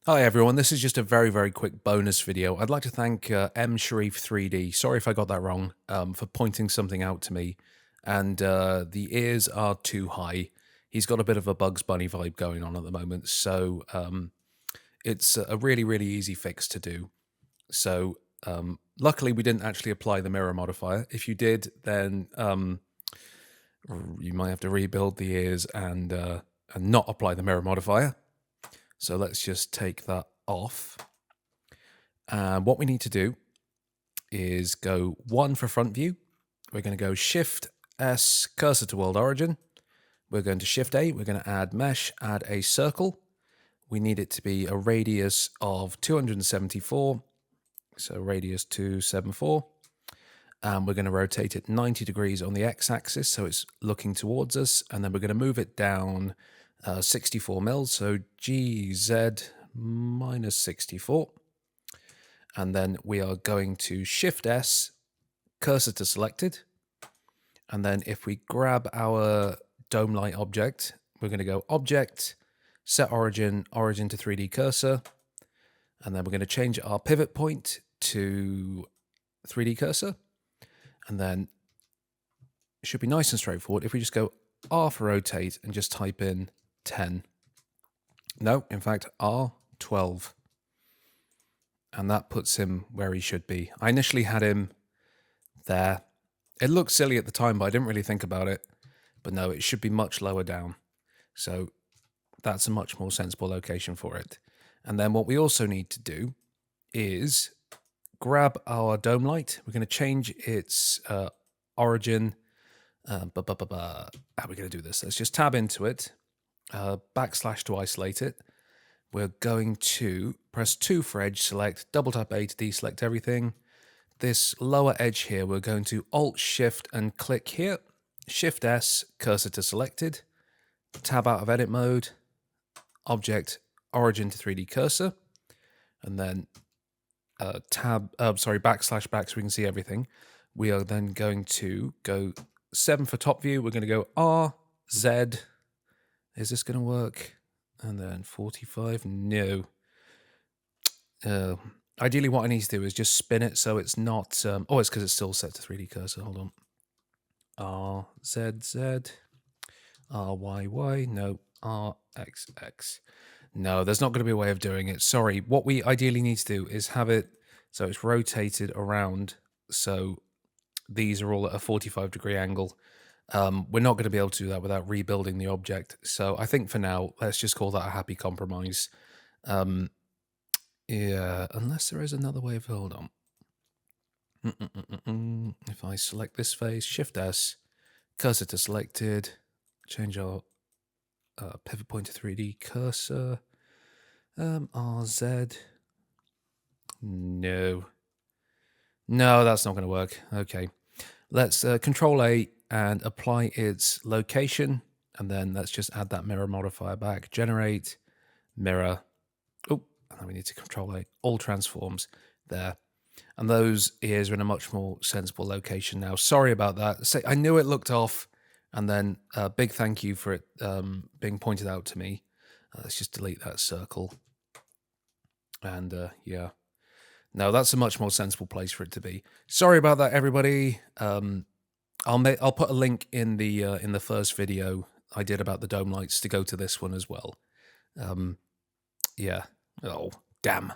Hi everyone, this is just a very quick bonus video. I'd like to thank M Sharif 3D, sorry if I got that wrong, for pointing something out to me. And the ears are too high. He's got a bit of a Bugs Bunny vibe going on at the moment, so it's a really easy fix to do. So luckily we didn't actually apply the mirror modifier. If you did, then you might have to rebuild the ears and not apply the mirror modifier. So let's just take that off. And what we need to do is go 1 for front view. We're going to go Shift S, cursor to world origin. We're going to Shift A. We're going to add mesh, add a circle. We need it to be a radius of 274. So radius 274. And we're going to rotate it 90 degrees on the x-axis, so it's looking towards us. And then we're going to move it down 64 mils, so GZ minus 64. And then we are going to Shift S, cursor to selected. And then if we grab our dome light object, we're going to go Object, Set Origin, Origin to 3D Cursor. And then we're going to change our pivot point to 3D Cursor. And then it should be nice and straightforward if we just go R for rotate and just type in 10. No, in fact, R12. And that puts him where he should be. I initially had him there. It looked silly at the time, but I didn't really think about it. But no, it should be much lower down. So that's a much more sensible location for it. And then what we also need to do is grab our dome light. We're going to change its origin. How are we going to do this? Let's just tab into it. Backslash to isolate it. We're going to press 2 for edge select, double tap A to deselect everything. This lower edge here, we're going to Alt Shift and click here. Shift S, cursor to selected. Tab out of edit mode. Object, origin to 3D cursor. And then backslash back so we can see everything. We are then going to go 7 for top view. We're going to go R, Z. Is this going to work? And then 45, no. Ideally what I need to do is just spin it so it's not, it's because it's still set to 3D cursor, hold on. R, Z, Z, R, Y, Y, no, R, X, X. No, there's not going to be a way of doing it, sorry. What we ideally need to do is have it so it's rotated around, so these are all at a 45-degree angle. We're not going to be able to do that without rebuilding the object. So I think for now, let's just call that a happy compromise. Yeah, unless there is another way of, hold on. If I select this face, Shift S, cursor to selected, change our pivot point to 3D cursor, RZ. No, that's not going to work. Okay, let's Control A and apply its location, and then let's just add that mirror modifier back. Generate mirror. Oh, and then we need to Control A. All transforms there, and those ears are in a much more sensible location now. Sorry about that. I knew it looked off, and then big thank you for it being pointed out to me. Let's just delete that circle, and yeah. No, that's a much more sensible place for it to be. Sorry about that, everybody. I'll put a link in the first video I did about the dome lights to go to this one as well. Yeah. Oh, damn.